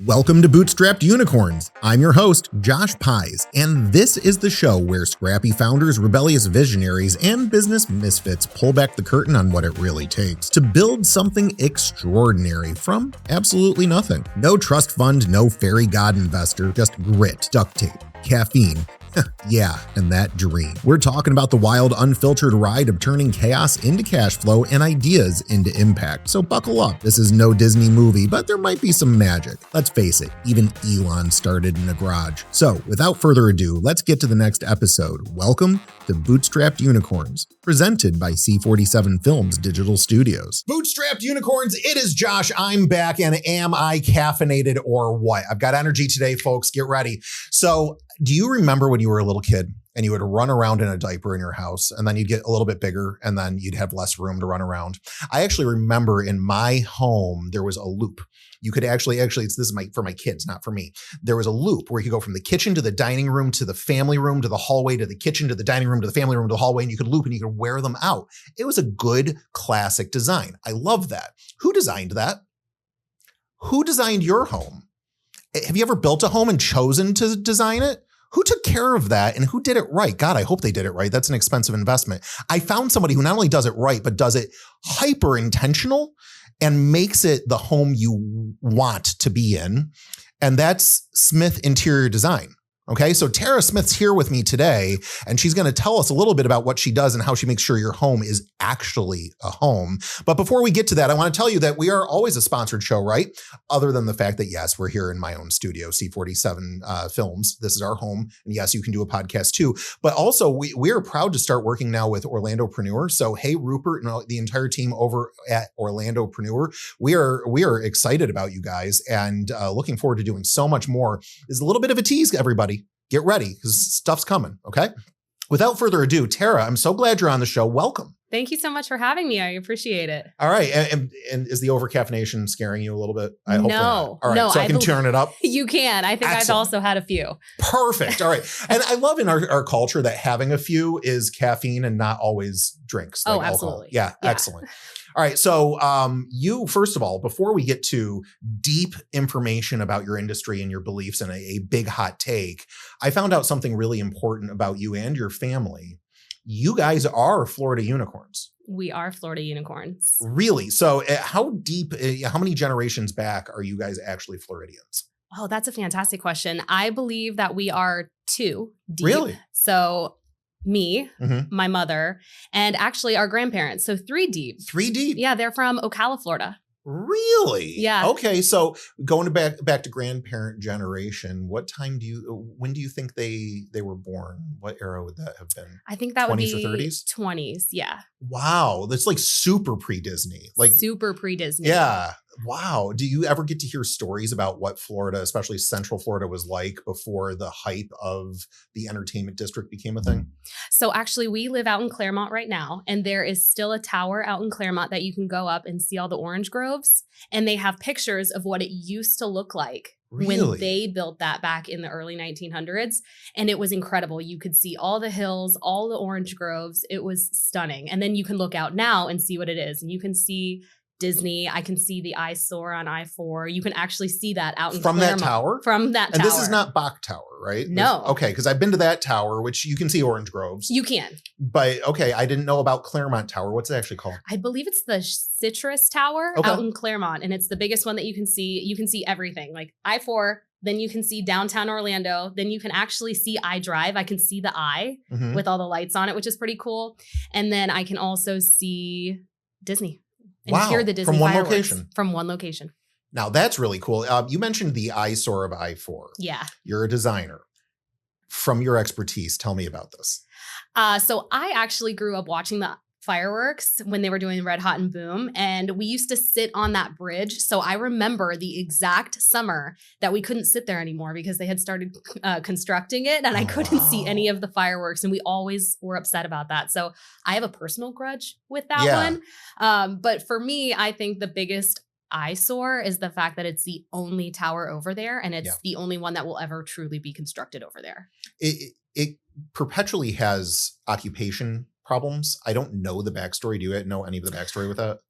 Welcome to Bootstrapped Unicorns. I'm your host, Josh Pies, and this is the show where scrappy founders, rebellious visionaries, and business misfits pull back the curtain on what it really takes to build something extraordinary from absolutely nothing. No trust fund, no fairy god investor, just grit, duct tape, caffeine, yeah, and that dream. We're talking about the wild, unfiltered ride of turning chaos into cash flow and ideas into impact. So buckle up. This is no Disney movie, but there might be some magic. Let's face it, even Elon started in a garage. So without further ado, let's get to the next episode. Welcome to Bootstrapped Unicorns, presented by C47 Digital Studios. Bootstrapped Unicorns, it is Josh. I'm back, and am I caffeinated or what? I've got energy today, folks. Get ready. So do you remember when you were a little kid and you would run around in a diaper in your house, and then you'd get a little bit bigger and then you'd have less room to run around? I actually remember in my home, there was a loop. You could actually, this is for my kids, not for me. There was a loop where you could go from the kitchen to the dining room to the family room to the hallway to the kitchen to the dining room to the family room to the hallway, and you could loop and you could wear them out. It was a good classic design. I love that. Who designed that? Who designed your home? Have you ever built a home and chosen to design it? Who took care of that and who did it right? God, I hope they did it right. That's an expensive investment. I found somebody who not only does it right, but does it hyper intentional and makes it the home you want to be in. And that's Smith Interior Design. Okay, so Tera Smith's here with me today, and she's going to tell us a little bit about what she does and how she makes sure your home is actually a home. But before we get to that, I want to tell you that we are always a sponsored show, right? Other than the fact that, yes, we're here in my own studio, C47 Films. This is our home. And yes, you can do a podcast too. But also, we are proud to start working now with Orlandopreneur. So, hey, Rupert and the entire team over at Orlandopreneur, we are excited about you guys and looking forward to doing so much more. There's a little bit of a tease, everybody. Get ready because stuff's coming. Okay. Without further ado, Tera, I'm so glad you're on the show. Welcome. Thank you so much for having me. I appreciate it. All right. And is the over-caffeination scaring you a little bit? I hope not. All right. No, so I can turn it up. You can. I think Excellent. I've also had a few. Perfect. All right. And I love in our culture that having a few is caffeine and not always drinks. Like absolutely. Yeah. Excellent. All right. So you, first of all, before we get to deep information about your industry and your beliefs and a big hot take, I found out something really important about you and your family. You guys are Florida unicorns. We are Florida unicorns. Really? So how deep, how many generations back are you guys actually Floridians? Oh, that's a fantastic question. I believe that we are 2 deep. Really? So me, my mother, and actually our grandparents. So 3 deep. 3 deep? Yeah, they're from Ocala, Florida. Really? Yeah. Okay. So going back to grandparent generation, when do you think they were born? What era would that have been? I think that would be 20s or 30s? 20s. Yeah. Wow. That's like super pre-Disney. Like super pre-Disney. Yeah. Wow. Do you ever get to hear stories about what Florida, especially Central Florida, was like before the hype of the entertainment district became a thing? So actually, we live out in Claremont right now, and there is still a tower out in Claremont that you can go up and see all the orange groves. And they have pictures of what it used to look like when they built that back in the early 1900s. And it was incredible. You could see all the hills, all the orange groves. It was stunning. And then you can look out now and see what it is. And you can see Disney. I can see the eyesore on I-4. You can actually see that out in Claremont. That tower? From that tower. And this is not Bach Tower, right? No. Okay, because I've been to that tower, which you can see orange groves. You can. But okay, I didn't know about Claremont Tower. What's it actually called? I believe it's the Citrus Tower out in Claremont. And it's the biggest one that you can see. You can see everything, like I-4. Then you can see downtown Orlando. Then you can actually see I-Drive. I can see the eye with all the lights on it, which is pretty cool. And then I can also see Disney. And hear the Disney fireworks from one location. Now, that's really cool. You mentioned the eyesore of I-4. Yeah. You're a designer. From your expertise, tell me about this. So I actually grew up watching the fireworks when they were doing Red Hot and Boom. And we used to sit on that bridge. So I remember the exact summer that we couldn't sit there anymore because they had started constructing it and I couldn't see any of the fireworks. And we always were upset about that. So I have a personal grudge with that one. But for me, I think the biggest eyesore is the fact that it's the only tower over there. And it's the only one that will ever truly be constructed over there. It perpetually has occupation problems. I don't know the backstory. Do you know any of the backstory with that?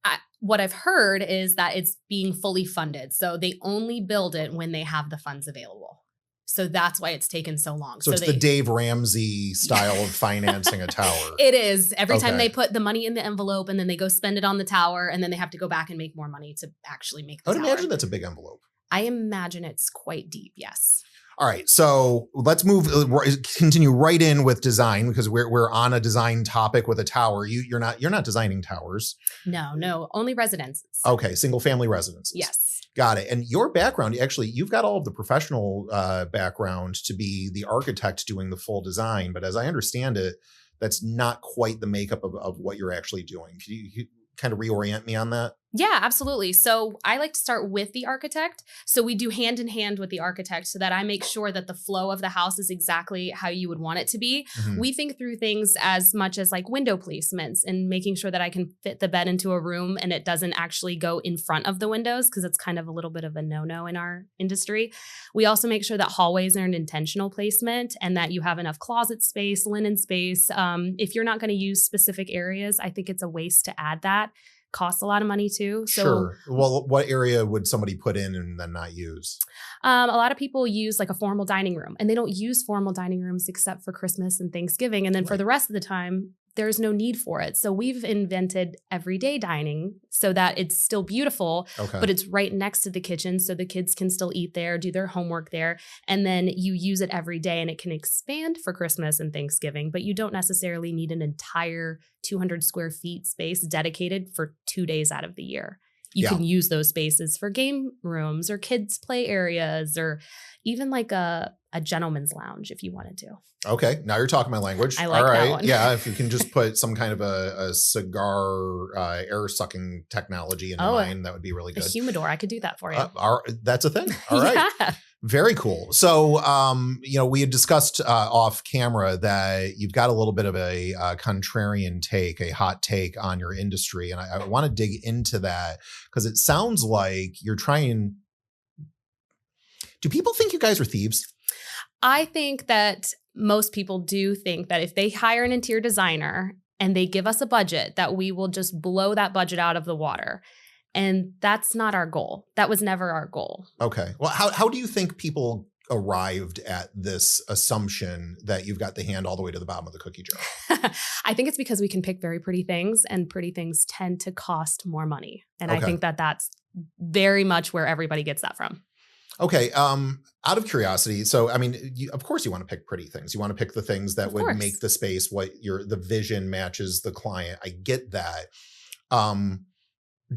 What I've heard is that it's being fully funded. So they only build it when they have the funds available. So that's why it's taken so long. So it's the Dave Ramsey style of financing a tower. It is. Every time they put the money in the envelope and then they go spend it on the tower and then they have to go back and make more money to actually make the tower. I would imagine that's a big envelope. I imagine it's quite deep, yes. All right, so let's continue right in with design because we're on a design topic with a tower. You're not designing towers. No, only residences. Okay, single family residences. Yes. Got it. And your background, actually, you've got all of the professional background to be the architect doing the full design. But as I understand it, that's not quite the makeup of what you're actually doing. Can you kind of reorient me on that? Yeah, absolutely. So I like to start with the architect. So we do hand in hand with the architect so that I make sure that the flow of the house is exactly how you would want it to be. Mm-hmm. We think through things as much as like window placements and making sure that I can fit the bed into a room and it doesn't actually go in front of the windows because it's kind of a little bit of a no-no in our industry. We also make sure that hallways are an intentional placement and that you have enough closet space, linen space. If you're not going to use specific areas, I think it's a waste to add that. Costs a lot of money too. So, sure. Well, what area would somebody put in and then not use? A lot of people use like a formal dining room and they don't use formal dining rooms except for Christmas and Thanksgiving. And then for the rest of the time, there's no need for it. So we've invented everyday dining so that it's still beautiful, but it's right next to the kitchen. So the kids can still eat there, do their homework there. And then you use it every day and it can expand for Christmas and Thanksgiving, but you don't necessarily need an entire 200 square feet space dedicated for 2 days out of the year. You can use those spaces for game rooms or kids' play areas or even like a gentleman's lounge if you wanted to. Okay. Now you're talking my language. I like All right. that one. Yeah. If you can just put some kind of a cigar air sucking technology in mine, that would be really good. A humidor. I could do that for you. That's a thing. All right. Yeah. Very cool. So, we had discussed off camera that you've got a little bit of a contrarian take, a hot take on your industry. And I want to dig into that because it sounds like you're trying. Do people think you guys are thieves? I think that most people do think that if they hire an interior designer and they give us a budget, that we will just blow that budget out of the water. And that's not our goal. That was never our goal. Okay. Well, how do you think people arrived at this assumption that you've got the hand all the way to the bottom of the cookie jar? I think it's because we can pick very pretty things and pretty things tend to cost more money. And I think that that's very much where everybody gets that from. Okay. Out of curiosity. So, I mean, of course you want to pick pretty things. You want to pick the things that would make the space the vision matches the client. I get that.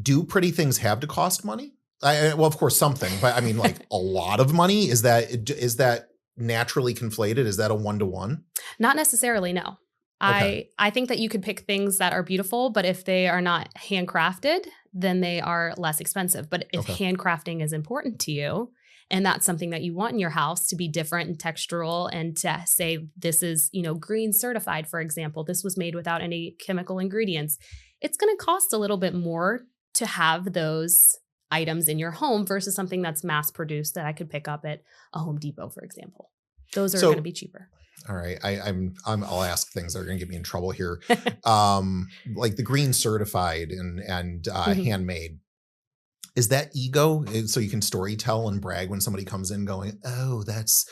Do pretty things have to cost money? Well, of course, something, but I mean, like a lot of money. Is that naturally conflated? Is that a 1-to-1? Not necessarily. No. Okay. I think that you could pick things that are beautiful, but if they are not handcrafted, then they are less expensive. But if handcrafting is important to you, and that's something that you want in your house to be different and textural and to say this is, green certified, for example, this was made without any chemical ingredients. It's going to cost a little bit more to have those items in your home versus something that's mass produced that I could pick up at a Home Depot, for example. Those are going to be cheaper. All right. I'll ask things that are going to get me in trouble here. Like the green certified and handmade. Is that ego? So you can story tell and brag when somebody comes in going, oh, that's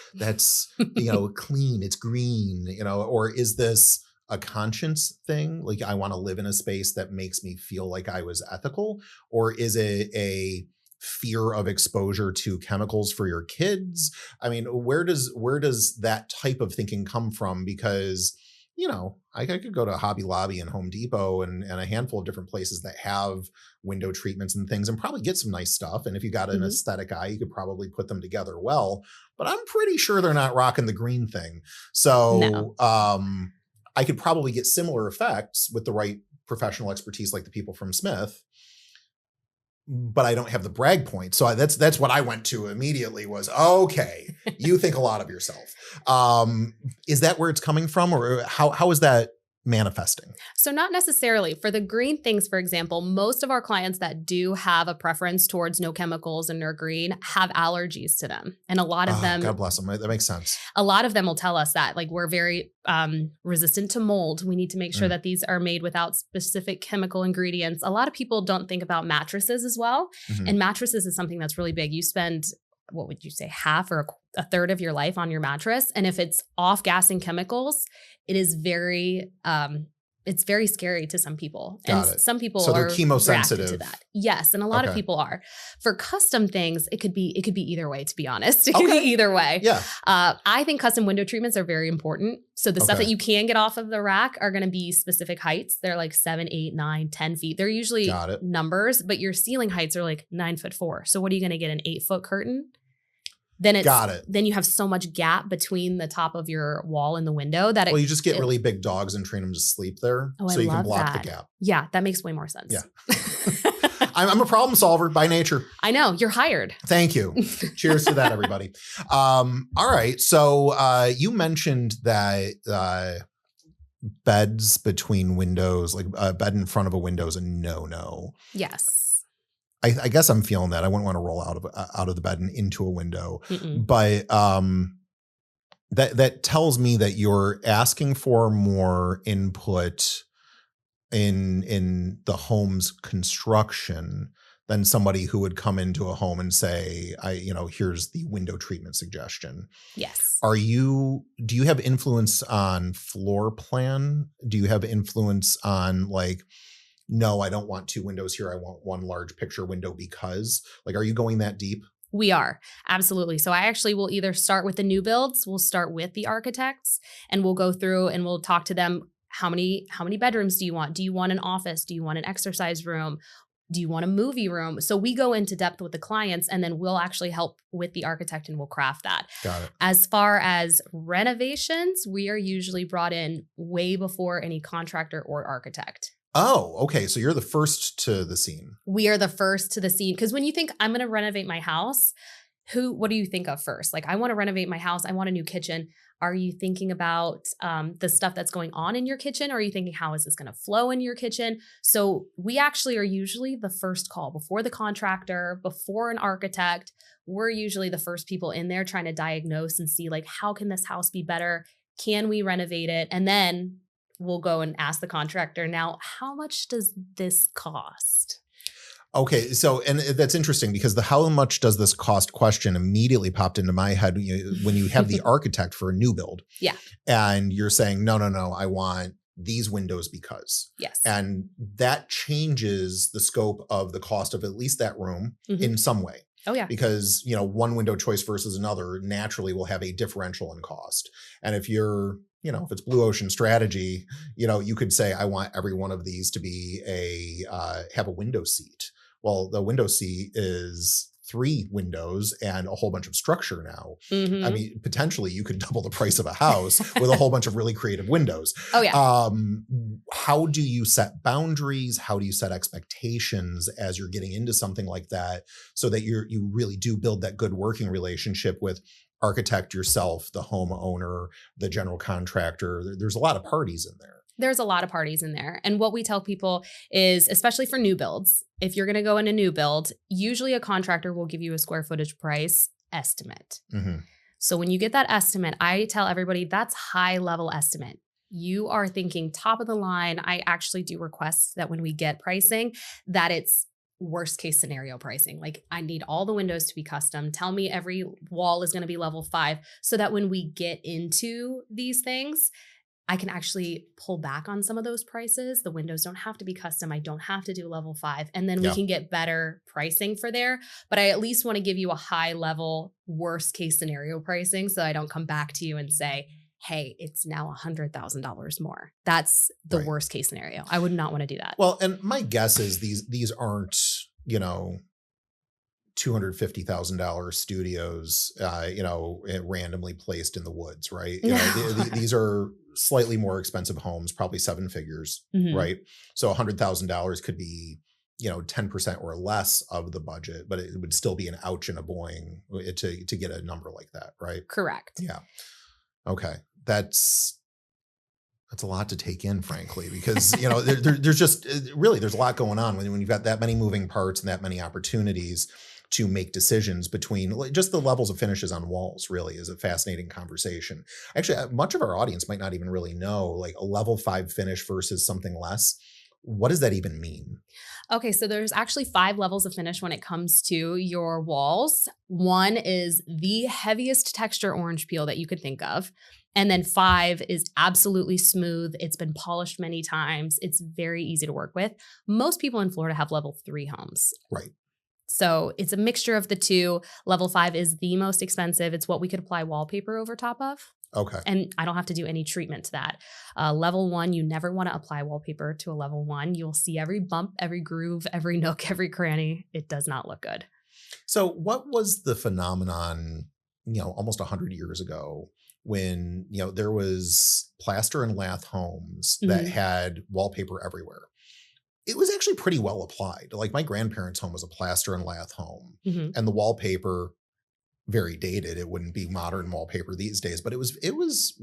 clean, it's green, or is this a conscience thing? Like I want to live in a space that makes me feel like I was ethical, or is it a fear of exposure to chemicals for your kids? I mean, where does that type of thinking come from? Because I could go to Hobby Lobby and Home Depot and a handful of different places that have window treatments and things and probably get some nice stuff. And if you got an aesthetic eye, you could probably put them together well, but I'm pretty sure they're not rocking the green thing. So I could probably get similar effects with the right professional expertise like the people from Smith, but I don't have the brag point. So that's what I went to immediately was, okay, you think a lot of yourself. Is that where it's coming from, or how is that manifesting? So not necessarily. For the green things, for example, most of our clients that do have a preference towards no chemicals and they're green have allergies to them. And a lot of them, God bless them. That makes sense. a lot of them will tell us that like we're very resistant to mold. We need to make sure that these are made without specific chemical ingredients. A lot of people don't think about mattresses as well. And mattresses is something that's really big. You spend, what would you say, half or a third of your life on your mattress. And if it's off gassing chemicals, it is it's very scary to some people. Got and it. some people So they're are chemosensitive reacted to that. Yes. And a lot of people are. For custom things, it could be either way, to be honest. It could be either way. Yeah. I think custom window treatments are very important. So the stuff that you can get off of the rack are going to be specific heights. They're like 7, 8, 9, 10 feet. They're usually numbers, but your ceiling heights are like 9'4". So what are you going to get, an 8-foot curtain? Then then you have so much gap between the top of your wall and the window that you just get really big dogs and train them to sleep there, so you can block the gap. Yeah, that makes way more sense. Yeah. I'm a problem solver by nature. I know, you're hired. Thank you. Cheers to that, everybody. All right. So you mentioned that beds between windows, like a bed in front of a window, is a no-no. Yes. I guess I'm feeling that. I wouldn't want to roll out of the bed and into a window. But that tells me that you're asking for more input in the home's construction than somebody who would come into a home and say, here's the window treatment suggestion. Yes. Do you have influence on floor plan? Do you have influence on no, I don't want 2 windows here. I want one large picture window because, are you going that deep? We are. Absolutely. So I actually will either start with the new builds. We'll start with the architects and we'll go through and we'll talk to them. How many bedrooms do you want? Do you want an office? Do you want an exercise room? Do you want a movie room? So we go into depth with the clients and then we'll actually help with the architect and we'll craft that. Got it. As far as renovations, we are usually brought in way before any contractor or architect. Oh, okay. So you're the first to the scene. We are the first to the scene. Because when you think I'm going to renovate my house, what do you think of first? Like, I want to renovate my house. I want a new kitchen. Are you thinking about the stuff that's going on in your kitchen? Or are you thinking, how is this going to flow in your kitchen? So we actually are usually the first call before the contractor, before an architect. We're usually the first people in there trying to diagnose and see, how can this house be better? Can we renovate it? And then we'll go and ask the contractor, now, how much does this cost? Okay. So, and that's interesting because the how much does this cost question immediately popped into my head when you have the architect for a new build. Yeah. And you're saying, no, I want these windows because. Yes. And that changes the scope of the cost of at least that room in some way. Oh, yeah. Because, one window choice versus another naturally will have a differential in cost. And if you're, if it's blue ocean strategy, you could say, I want every one of these to be have a window seat. Well, the window seat is 3 windows and a whole bunch of structure now. I mean, potentially you could double the price of a house with a whole bunch of really creative windows. Oh, yeah. How do you set boundaries? How do you set expectations as you're getting into something like that so that you really do build that good working relationship with architect, yourself, the homeowner, the general contractor? There's a lot of parties in there. There's a lot of parties in there. And what we tell people is, especially for new builds, if you're going to go in a new build, usually a contractor will give you a square footage price estimate. So when you get that estimate, I tell everybody that's high level estimate. You are thinking top of the line. I actually do request that when we get pricing, that it's worst case scenario pricing. Like, I need all the windows to be custom. Tell me every wall is going to be level 5 so that when we get into these things, I can actually pull back on some of those prices. The windows don't have to be custom. I don't have to do level 5. And then we can get better pricing for there. But I at least want to give you a high level worst case scenario pricing so I don't come back to you and say, hey, it's now $100,000 more. That's the worst case scenario. I would not want to do that. Well, and my guess is these aren't, $250,000 studios, randomly placed in the woods, right? These are slightly more expensive homes, probably 7 figures, right? So $100,000 could be, 10% or less of the budget, but it would still be an ouch and a boing to get a number like that, right? Correct. Yeah. Okay. That's That's a lot to take in, frankly, because, there's just really, there's a lot going on when you've got that many moving parts and that many opportunities to make decisions between just the levels of finishes on walls. Really is a fascinating conversation. Actually, much of our audience might not even really know like a level 5 finish versus something less. What does that even mean? Okay, so there's actually 5 levels of finish when it comes to your walls. 1 is the heaviest texture orange peel that you could think of. And then 5 is absolutely smooth. It's been polished many times. It's very easy to work with. Most people in Florida have level 3 homes. Right. So it's a mixture of the two. Level 5 is the most expensive. It's what we could apply wallpaper over top of. Okay. And I don't have to do any treatment to that. Level 1, you never want to apply wallpaper to a level 1. You'll see every bump, every groove, every nook, every cranny. It does not look good. So what was the phenomenon, almost 100 years ago when, there was plaster and lath homes that had wallpaper everywhere? It was actually pretty well applied. Like my grandparents' home was a plaster and lath home, and the wallpaper, very dated. It wouldn't be modern wallpaper these days, but it was,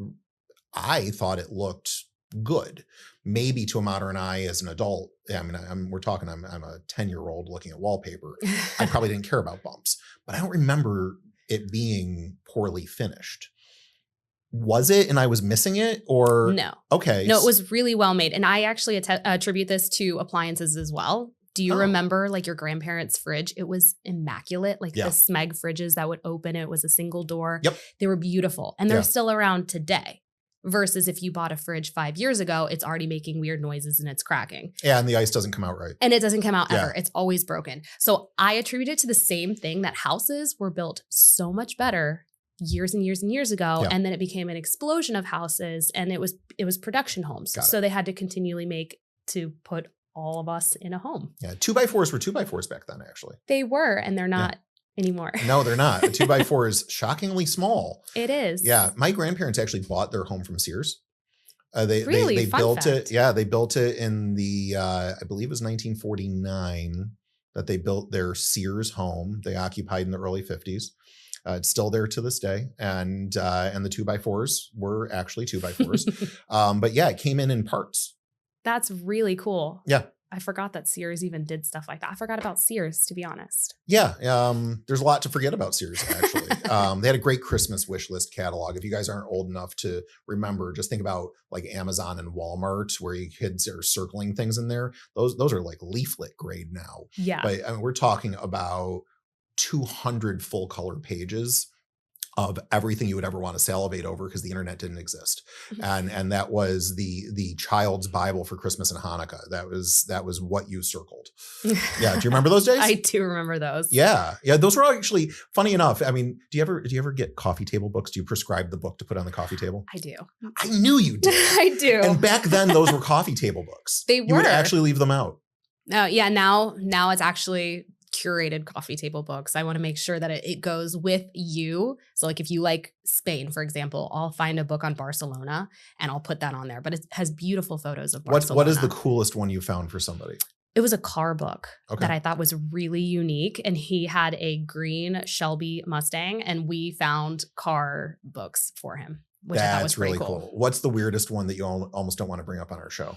I thought it looked good, maybe to a modern eye as an adult. I mean, I'm a 10-year-old looking at wallpaper. I probably didn't care about bumps, but I don't remember it being poorly finished. Was it, and I was missing it, or? No. Okay. No, it was really well made. And I actually attribute this to appliances as well. Do you remember like your grandparents' fridge? It was immaculate. Like the Smeg fridges that would open. It was a single door. Yep. They were beautiful. And they're still around today. Versus if you bought a fridge 5 years ago, it's already making weird noises and it's cracking. Yeah, and the ice doesn't come out right. And it doesn't come out ever. It's always broken. So I attribute it to the same thing, that houses were built so much better years and years and years ago. And then it became an explosion of houses, and it was production homes. So they had to continually make to put all of us in a home. Yeah. 2x4s were 2x4s back then, actually. They were, and they're not anymore. No, they're not. A 2x4 is shockingly small. It is. Yeah. My grandparents actually bought their home from Sears. They built it. Yeah. They built it in the, I believe it was 1949 that they built their Sears home. They occupied in the early 50s. It's still there to this day. And the 2x4s were actually 2x4s. But yeah, it came in parts. That's really cool. Yeah. I forgot that Sears even did stuff like that. I forgot about Sears, to be honest. Yeah. There's a lot to forget about Sears, actually. They had a great Christmas wish list catalog. If you guys aren't old enough to remember, just think about like Amazon and Walmart, where you kids are circling things in there. Those are like leaflet grade now. Yeah. But I mean, we're talking about 200 full color pages of everything you would ever want to salivate over, because the internet didn't exist. And that was the child's Bible for Christmas and Hanukkah. That was what you circled. Yeah. Do you remember those days? I do remember those. Yeah. Yeah. Those were actually, funny enough. I mean, do you ever get coffee table books? Do you prescribe the book to put on the coffee table? I do. I knew you did. I do. And back then those were coffee table books. They were. You would actually leave them out. No. Yeah. Now it's actually curated coffee table books. I want to make sure that it goes with you. So like if you like Spain, for example, I'll find a book on Barcelona and I'll put that on there, but it has beautiful photos of Barcelona. What is the coolest one you found for somebody? It was a car book that I thought was really unique. And he had a green Shelby Mustang, and we found car books for him, which I thought was pretty really cool. What's the weirdest one that you almost don't want to bring up on our show?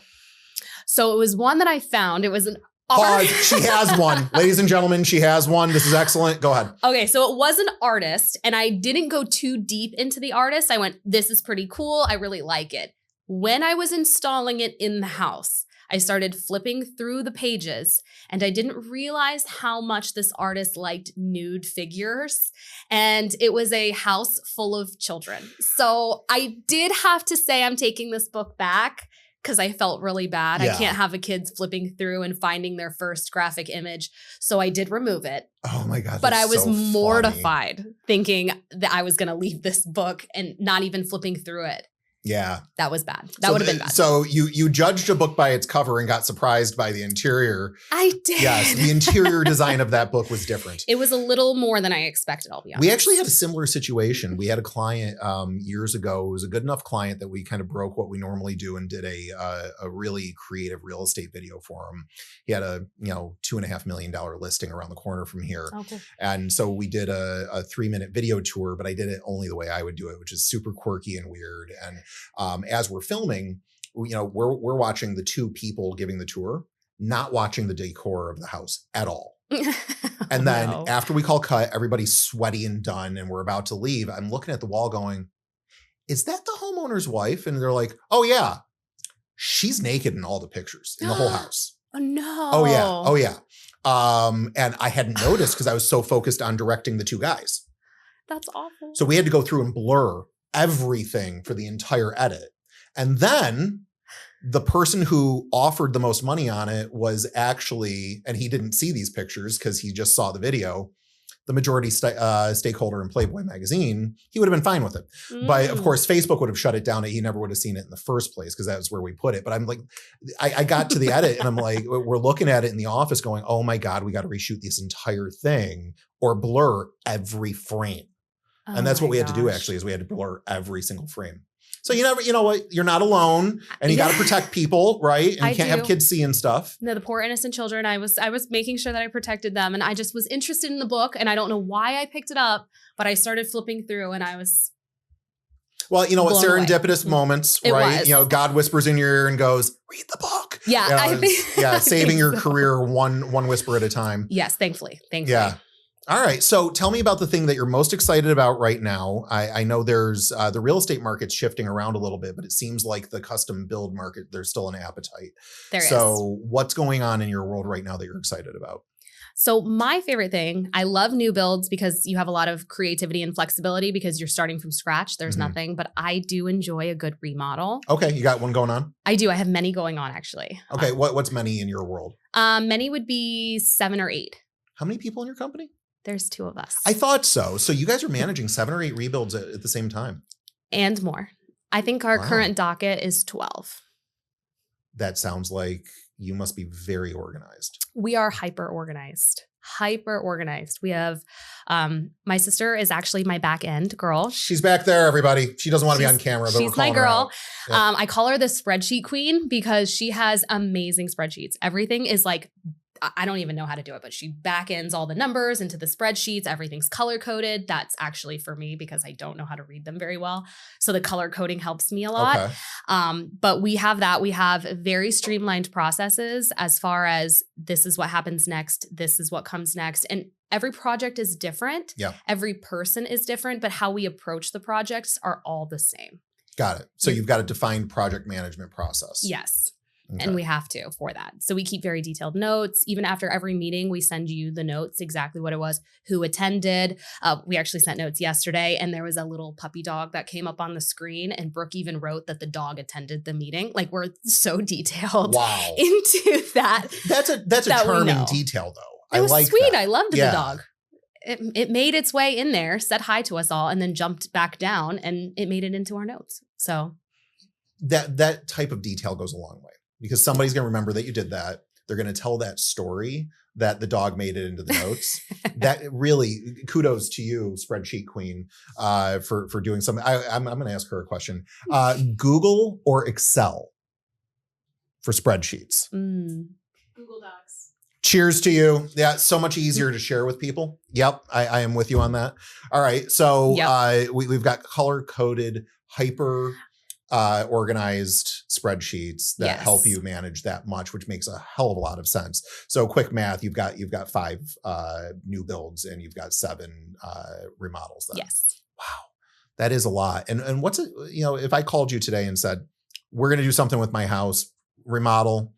So it was one that I found. It was an Pause. She has one. Ladies and gentlemen, she has one. This is excellent. Go ahead. Okay, so it was an artist, and I didn't go too deep into the artist. I went, this is pretty cool. I really like it. When I was installing it in the house, I started flipping through the pages, and I didn't realize how much this artist liked nude figures. And it was a house full of children. So I did have to say I'm taking this book back, because I felt really bad. Yeah. I can't have a kids flipping through and finding their first graphic image. So I did remove it. Oh my God. But I was mortified thinking that I was going to leave this book and not even flipping through it. Yeah. That was bad. That would have been bad. So you judged a book by its cover and got surprised by the interior. I did. Yes. The interior design of that book was different. It was a little more than I expected, I'll be honest. We actually had a similar situation. We had a client years ago. It was a good enough client that we kind of broke what we normally do and did a really creative real estate video for him. He had a $2.5 million listing around the corner from here. Oh, cool. And so we did a 3-minute video tour, but I did it only the way I would do it, which is super quirky and weird. And as we're filming, we're watching the two people giving the tour, not watching the decor of the house at all. And then after we call cut, everybody's sweaty and done, and we're about to leave. I'm looking at the wall going, is that the homeowner's wife? And they're like, oh yeah, she's naked in all the pictures in the whole house. Oh no. Oh yeah. And I hadn't noticed because I was so focused on directing the two guys. That's awful. So we had to go through and blur everything for the entire edit. And then the person who offered the most money on it was actually, and he didn't see these pictures because he just saw the video, the majority stakeholder in Playboy magazine. He would have been fine with it. But of course, Facebook would have shut it down. He never would have seen it in the first place because that was where we put it. But I'm like, I got to the edit and I'm like, we're looking at it in the office going, oh my God, we got to reshoot this entire thing or blur every frame. And that's what we had to do actually, is we had to blur every single frame. So you know what, you're not alone and you got to protect people, right? And you can't have kids seeing stuff. No, the poor innocent children. I was making sure that I protected them, and I just was interested in the book, and I don't know why I picked it up, but I started flipping through and I was well, you know what, serendipitous moments, right? Was. You know, God whispers in your ear and goes, read the book. Yeah. Saving your career one whisper at a time. Yes, thankfully. Yeah. All right. So tell me about the thing that you're most excited about right now. I know there's the real estate market's shifting around a little bit, but it seems like the custom build market, there's still an appetite. There is. So what's going on in your world right now that you're excited about? So my favorite thing, I love new builds because you have a lot of creativity and flexibility because you're starting from scratch. There's nothing, but I do enjoy a good remodel. Okay. You got one going on? I do. I have many going on actually. Okay. What's many in your world? Many would be 7 or 8. How many people in your company? There's 2 of us. I thought so. So you guys are managing 7 or 8 rebuilds at the same time. And more. I think our current docket is 12. That sounds like you must be very organized. We are hyper organized. We have, my sister is actually my back end girl. She's back there, everybody. She doesn't want to be on camera, but she's my girl. Yep. I call her the spreadsheet queen because she has amazing spreadsheets. Everything is like, I don't even know how to do it, but she back ends all the numbers into the spreadsheets. Everything's color coded. That's actually for me because I don't know how to read them very well. So the color coding helps me a lot. Okay. But we have that. We have very streamlined processes as far as this is what happens next. This is what comes next. And every project is different. Yeah. Every person is different, but how we approach the projects are all the same. Got it. So you've got a defined project management process. Yes. Okay. And we have to for that. So we keep very detailed notes. Even after every meeting, we send you the notes, exactly what it was, who attended. We actually sent notes yesterday, and there was a little puppy dog that came up on the screen, and Brooke even wrote that the dog attended the meeting. Like, we're so detailed into that. That's a charming detail, though. It was like sweet. that. I loved the dog. It made its way in there, said hi to us all, and then jumped back down, and it made it into our notes. So that type of detail goes a long way. Because somebody's going to remember that you did that. They're going to tell that story that the dog made it into the notes. That really, kudos to you, spreadsheet queen, for doing something. I'm going to ask her a question. Google or Excel for spreadsheets? Google Docs. Cheers to you. Yeah, so much easier to share with people. Yep, I am with you on that. All right, so we've got color-coded, hyper organized spreadsheets that help you manage that much, which makes a hell of a lot of sense. So quick math, you've got 5 new builds and you've got 7 remodels then. Yes. Wow. That is a lot. And what's it, if I called you today and said, we're going to do something with my house, remodel,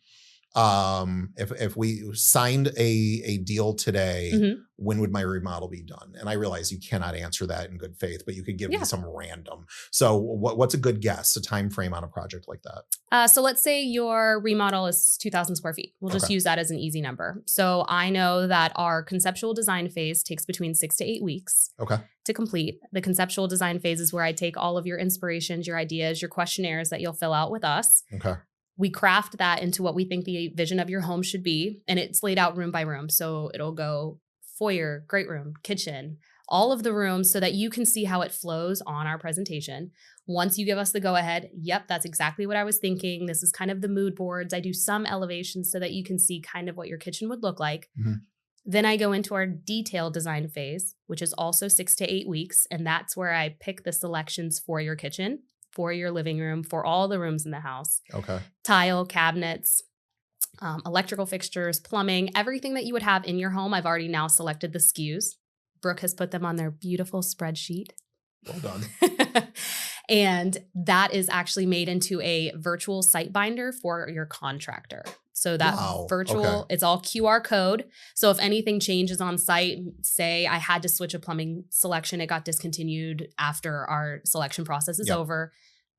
if we signed a deal today, when would my remodel be done? And I realize you cannot answer that in good faith, but you could give me some random. So what's a good guess, a time frame on a project like that? So let's say your remodel is 2,000 square feet. We'll just use that as an easy number. So I know that our conceptual design phase takes between 6 to 8 weeks to complete. The conceptual design phase is where I take all of your inspirations, your ideas, your questionnaires that you'll fill out with us. We craft that into what we think the vision of your home should be. And it's laid out room by room. So it'll go foyer, great room, kitchen, all of the rooms so that you can see how it flows on our presentation. Once you give us the go ahead, yep, that's exactly what I was thinking. This is kind of the mood boards. I do some elevations so that you can see kind of what your kitchen would look like. Then I go into our detailed design phase, which is also 6 to 8 weeks. And that's where I pick the selections for your kitchen for your living room, for all the rooms in the house. Okay. Tile, cabinets, electrical fixtures, plumbing, everything that you would have in your home. I've already now selected the SKUs. Brooke has put them on their beautiful spreadsheet. Well done. And that is actually made into a virtual site binder for your contractor. So that it's all QR code. So if anything changes on site, say I had to switch a plumbing selection, it got discontinued after our selection process is over,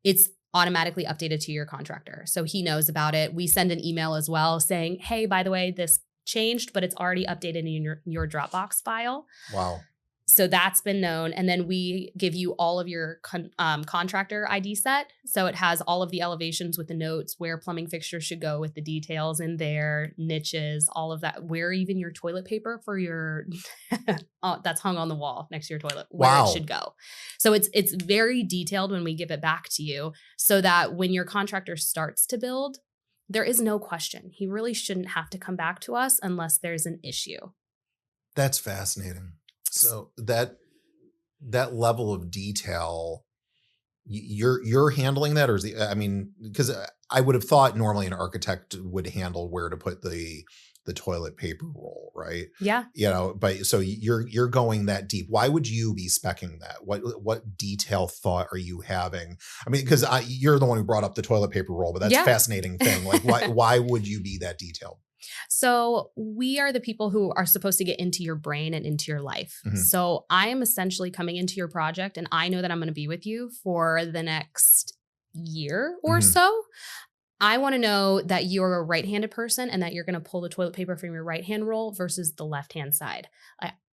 it's automatically updated to your contractor. So he knows about it. We send an email as well saying, hey, by the way, this changed, but it's already updated in your Dropbox file. Wow. So that's been known. And then we give you all of your contractor ID set. So it has all of the elevations with the notes, where plumbing fixtures should go with the details in there, niches, all of that, where even your toilet paper for your, that's hung on the wall next to your toilet, where it should go. So it's very detailed when we give it back to you, so that when your contractor starts to build, there is no question. He really shouldn't have to come back to us unless there's an issue. That's fascinating. So that level of detail, you're handling that, or is because I would have thought normally an architect would handle where to put the toilet paper roll, right? Yeah. But so you're going that deep. Why would you be speccing that? What detail thought are you having? I mean, because you're the one who brought up the toilet paper roll, but that's a fascinating thing. Like, why would you be that detailed? So we are the people who are supposed to get into your brain and into your life. Mm-hmm. So I am essentially coming into your project, and I know that I'm going to be with you for the next year or so. I want to know that you're a right-handed person and that you're going to pull the toilet paper from your right-hand roll versus the left-hand side.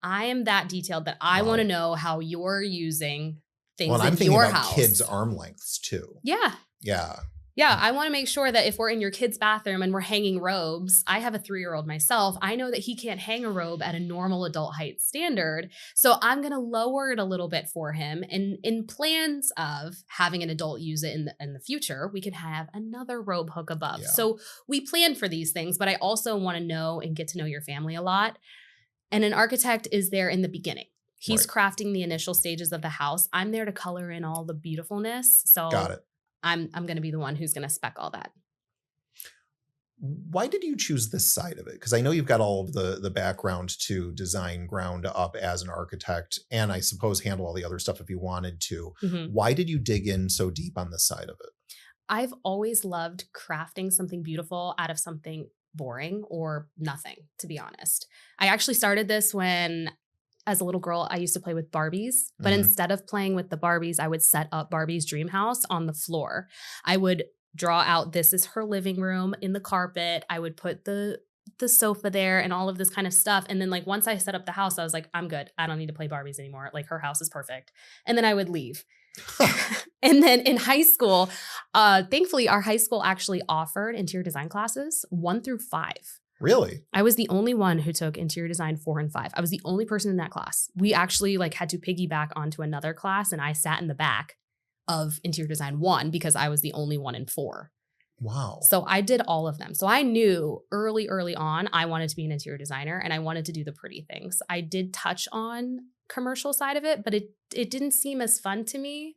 I am that detailed that I want to know how you're using things in your house. Well, I'm thinking about kids' arm lengths too. Yeah. Yeah. Yeah, I want to make sure that if we're in your kid's bathroom and we're hanging robes, I have a 3-year-old myself. I know that he can't hang a robe at a normal adult height standard. So I'm going to lower it a little bit for him. And in plans of having an adult use it in the future, we can have another robe hook above. Yeah. So we plan for these things, but I also want to know and get to know your family a lot. And an architect is there in the beginning. He's crafting the initial stages of the house. I'm there to color in all the beautifulness. So got it. I'm going to be the one who's going to spec all that. Why did you choose this side of it? Because I know you've got all of the background to design ground up as an architect, and I suppose handle all the other stuff if you wanted to. Mm-hmm. Why did you dig in so deep on this side of it? I've always loved crafting something beautiful out of something boring or nothing, to be honest. I actually started this when, as a little girl, I used to play with Barbies, but instead of playing with the Barbies, I would set up Barbie's dream house on the floor. I would draw out, this is her living room in the carpet. I would put the sofa there and all of this kind of stuff. And then once I set up the house, I was like, I'm good. I don't need to play Barbies anymore. Her house is perfect. And then I would leave. And then in high school, thankfully, our high school actually offered interior design classes 1 through 5. Really? I was the only one who took interior design 4 and 5. I was the only person in that class. We actually had to piggyback onto another class, and I sat in the back of interior design 1 because I was the only one in 4. Wow. So I did all of them. So I knew early on, I wanted to be an interior designer and I wanted to do the pretty things. I did touch on commercial side of it, but it didn't seem as fun to me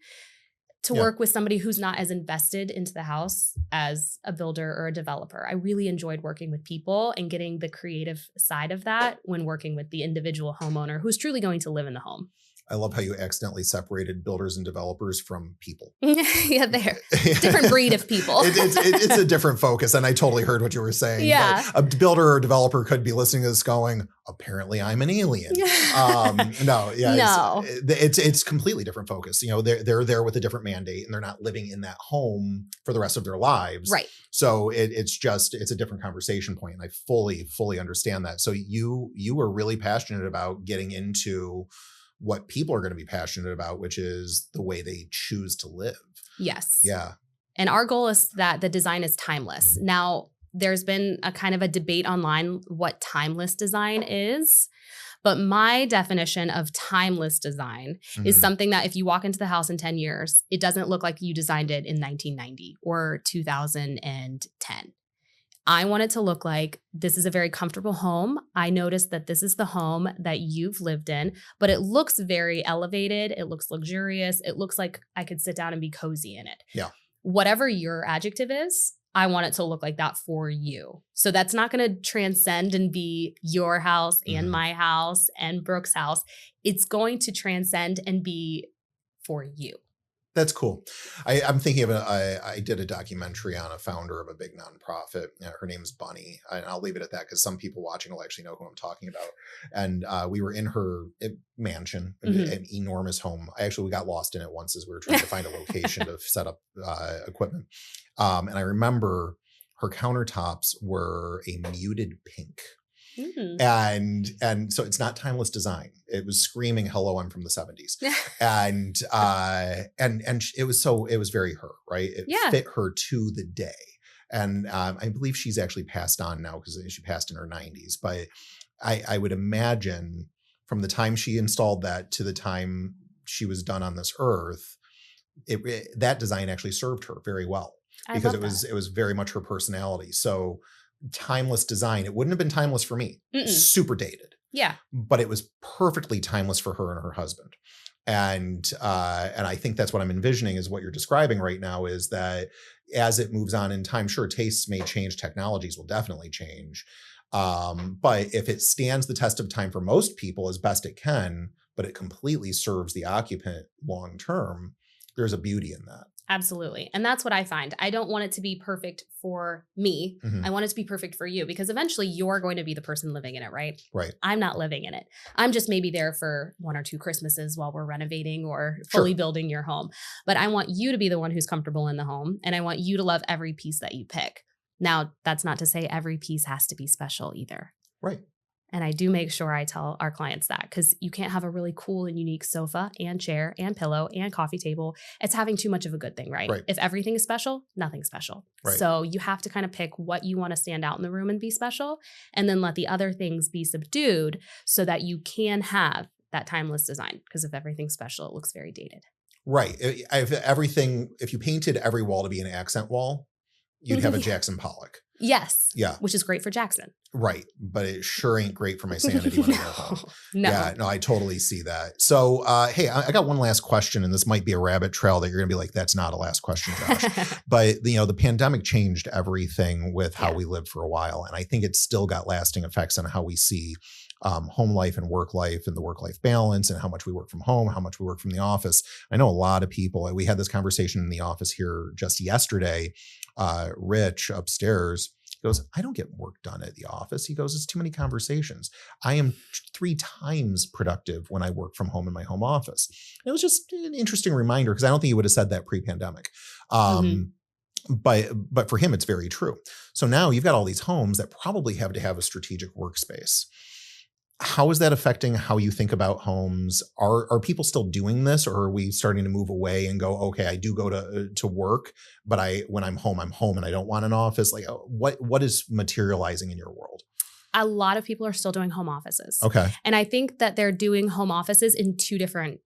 to work with somebody who's not as invested into the house as a builder or a developer. I really enjoyed working with people and getting the creative side of that when working with the individual homeowner who's truly going to live in the home. I love how you accidentally separated builders and developers from people. Yeah, they're different breed of people. It's a different focus, and I totally heard what you were saying. Yeah. But a builder or developer could be listening to this going, apparently I'm an alien. No. It's completely different focus. They're there with a different mandate, and they're not living in that home for the rest of their lives. Right. So it's a different conversation point, and I fully understand that. So you were really passionate about getting into what people are going to be passionate about, which is the way they choose to live. Yes. Yeah. And our goal is that the design is timeless. Now, there's been a kind of a debate online what timeless design is, but my definition of timeless design is something that if you walk into the house in 10 years, it doesn't look like you designed it in 1990 or 2010. I want it to look like this is a very comfortable home. I noticed that this is the home that you've lived in, but it looks very elevated. It looks luxurious. It looks like I could sit down and be cozy in it. Yeah. Whatever your adjective is, I want it to look like that for you. So that's not going to transcend and be your house and my house and Brooke's house. It's going to transcend and be for you. That's cool. I'm thinking of I did a documentary on a founder of a big nonprofit. Her name's Bunny. And I'll leave it at that because some people watching will actually know who I'm talking about. And we were in her mansion, an enormous home. We got lost in it once as we were trying to find a location to set up equipment. And I remember her countertops were a muted pink. And so it's not timeless design. It was screaming, hello, I'm from the 70s. and it was very her, right? It fit her to the day. And I believe she's actually passed on now because she passed in her 90s. But I would imagine from the time she installed that to the time she was done on this earth, that design actually served her very well because it was very much her personality. So timeless design. It wouldn't have been timeless for me. Super dated. Yeah. But it was perfectly timeless for her and her husband. And I think that's what I'm envisioning is what you're describing right now is that as it moves on in time, sure, tastes may change, technologies will definitely change. But if it stands the test of time for most people as best it can, but it completely serves the occupant long term, there's a beauty in that. Absolutely. And that's what I find. I don't want it to be perfect for me. I want it to be perfect for you because eventually you're going to be the person living in it, right? Right. I'm not living in it. I'm just maybe there for 1 or 2 Christmases while we're renovating or fully building your home. But I want you to be the one who's comfortable in the home. And I want you to love every piece that you pick. Now, that's not to say every piece has to be special either. Right. And I do make sure I tell our clients that because you can't have a really cool and unique sofa and chair and pillow and coffee table. It's having too much of a good thing, right? If everything is special, nothing's special. Right. So you have to kind of pick what you want to stand out in the room and be special, and then let the other things be subdued so that you can have that timeless design. Because if everything's special, it looks very dated. Right. If you painted every wall to be an accent wall, you'd have a Jackson Pollock. Yes. Yeah. Which is great for Jackson. Right. But it sure ain't great for my sanity when I go home. No. Yeah, no, I totally see that. So, hey, I got one last question, and this might be a rabbit trail that you're going to be like, that's not a last question, Josh. But, the pandemic changed everything with how we lived for a while. And I think it's still got lasting effects on how we see home life and the work-life balance and how much we work from home, how much we work from the office. I know a lot of people, we had this conversation in the office here just yesterday. Rich upstairs goes, I don't get work done at the office. He goes, it's too many conversations. I am 3 times productive when I work from home in my home office. And it was just an interesting reminder because I don't think he would have said that pre-pandemic. But for him, it's very true. So now you've got all these homes that probably have to have a strategic workspace. How is that affecting how you think about homes? Are people still doing this, or are we starting to move away and go, okay, I do go to work, but when I'm home and I don't want an office? Like what is materializing in your world? A lot of people are still doing home offices. Okay. And I think that they're doing home offices in two different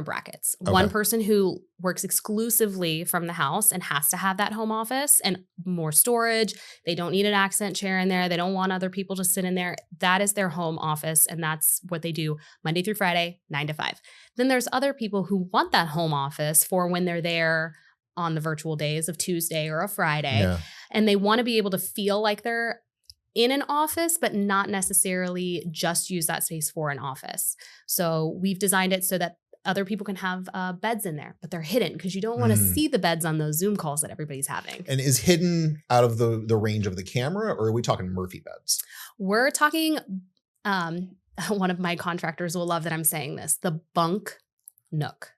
brackets. Okay. One person who works exclusively from the house and has to have that home office and more storage. They don't need an accent chair in there. They don't want other people to sit in there. That is their home office. And that's what they do Monday through Friday, 9 to 5. Then there's other people who want that home office for when they're there on the virtual days of Tuesday or a Friday. Yeah. And they want to be able to feel like they're in an office, but not necessarily just use that space for an office. So we've designed it so that other people can have beds in there, but they're hidden because you don't want to see the beds on those Zoom calls that everybody's having. And is hidden out of the range of the camera, or are we talking Murphy beds? We're talking, one of my contractors will love that I'm saying this, the bunk nook.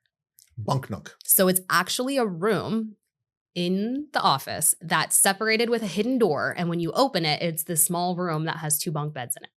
Bunk nook. So it's actually a room in the office that's separated with a hidden door. And when you open it, it's this small room that has 2 bunk beds in it.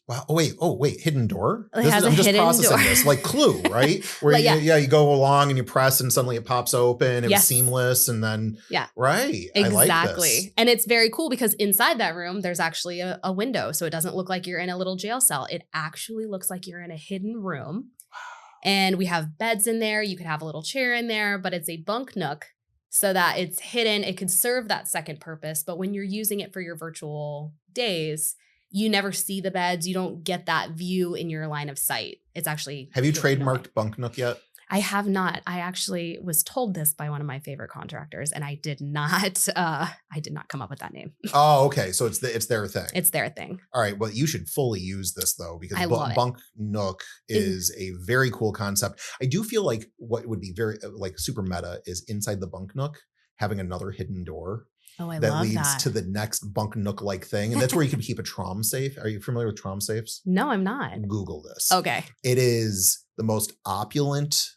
Wow. Oh, wait. Hidden door? I'm just processing this. Like Clue, right? Where you go along and you press and suddenly it pops open. It was seamless. And then, right. Exactly. I like this. And it's very cool because inside that room, there's actually a window. So it doesn't look like you're in a little jail cell. It actually looks like you're in a hidden room. Wow. And we have beds in there. You could have a little chair in there, but it's a bunk nook so that it's hidden. It could serve that second purpose, but when you're using it for your virtual days, you never see the beds. You don't get that view in your line of sight. It's actually. Have you really trademarked Bunk Nook yet? I have not. I actually was told this by one of my favorite contractors, and I did not. I did not come up with that name. Oh, okay. So it's their thing. It's their thing. All right. Well, you should fully use this though, because I love it. Bunk Nook is a very cool concept. I do feel like what would be very like super meta is inside the Bunk Nook having another hidden door. Oh, I that love leads that. to the next Bunk Nook like thing. And that's where you can keep a Trom safe. Are you familiar with Trom safes? No, I'm not. Google this. Okay. It is the most opulent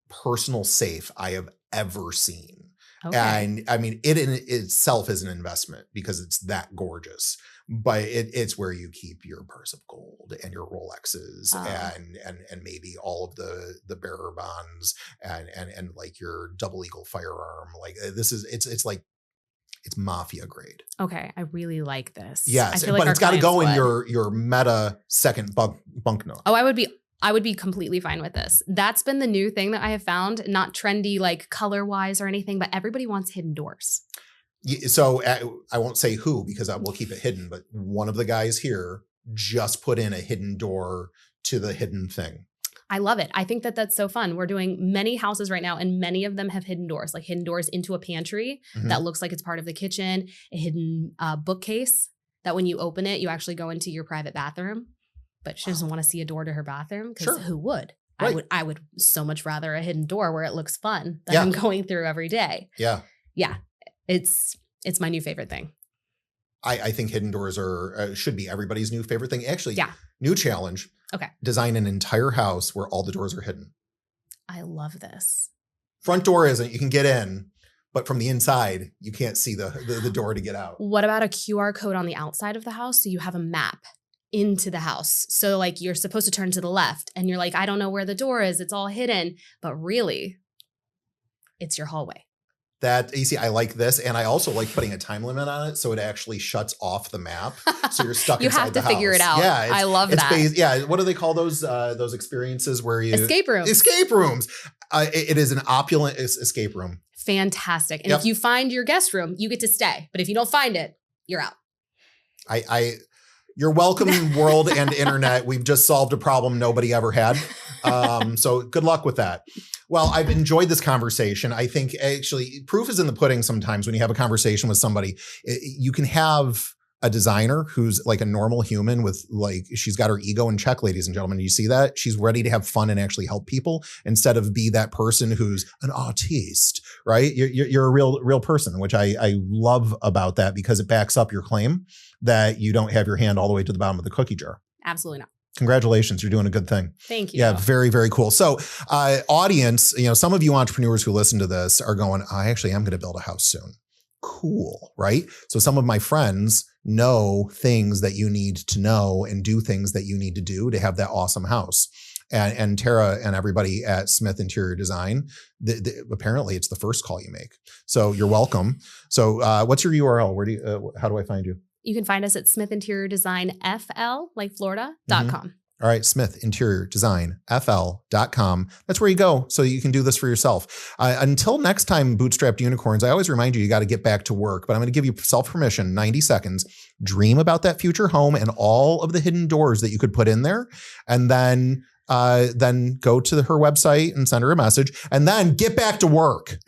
personal safe I have ever seen. Okay. And I mean, it in itself is an investment because it's that gorgeous. But it's where you keep your purse of gold and your Rolexes and maybe all of the bearer bonds and like your double eagle firearm. Like it's like it's mafia grade. Okay, I really like this. Yes, like but it's got to go in would. your meta second bunk nook. Oh, I would be completely fine with this. That's been the new thing that I have found, not trendy like color wise or anything, but everybody wants hidden doors. So I won't say who because I will keep it hidden, but one of the guys here just put in a hidden door to the hidden thing. I love it. I think that that's so fun. We're doing many houses right now, and many of them have hidden doors, like hidden doors into a pantry that looks like it's part of the kitchen, a hidden bookcase that when you open it, you actually go into your private bathroom. But she doesn't want to see a door to her bathroom because who would? Right. I would so much rather a hidden door where it looks fun that I'm going through every day. Yeah. Yeah. It's my new favorite thing. I think hidden doors are should be everybody's new favorite thing. Actually, new challenge. Okay. Design an entire house where all the doors are hidden. I love this. Front door isn't. You can get in, but from the inside, you can't see the door to get out. What about a QR code on the outside of the house so you have a map into the house? So like you're supposed to turn to the left and you're like, I don't know where the door is. It's all hidden. But really, it's your hallway. That, you see, I like this. And I also like putting a time limit on it so it actually shuts off the map. So you're stuck inside the house. You have to figure it out. Yeah, I love that. What do they call those experiences where you... Escape rooms. Escape rooms. It is an opulent escape room. Fantastic. And if you find your guest room, you get to stay. But if you don't find it, you're out. You're welcome, world and internet. We've just solved a problem nobody ever had. So good luck with that. Well, I've enjoyed this conversation. I think actually proof is in the pudding sometimes when you have a conversation with somebody. You can have a designer who's like a normal human with like, she's got her ego in check, ladies and gentlemen. You see that? She's ready to have fun and actually help people instead of be that person who's an artiste, right? You're a real person, which I love about that because it backs up your claim that you don't have your hand all the way to the bottom of the cookie jar. Absolutely not. Congratulations. You're doing a good thing. Thank you. Yeah, very, very cool. So audience, some of you entrepreneurs who listen to this are going, I actually am going to build a house soon. Cool, right? So some of my friends know things that you need to know and do things that you need to do to have that awesome house. And Tera and everybody at Smith Interior Design, apparently it's the first call you make. So you're welcome. So what's your URL? How do I find you? You can find us at Smith Interior Design FL, like Florida.com. All right, Smith Interior Design FL.com. That's where you go so you can do this for yourself. Until next time, Bootstrapped Unicorns, I always remind you got to get back to work, but I'm going to give you self-permission, 90 seconds. Dream about that future home and all of the hidden doors that you could put in there. And then go to her website and send her a message and then get back to work.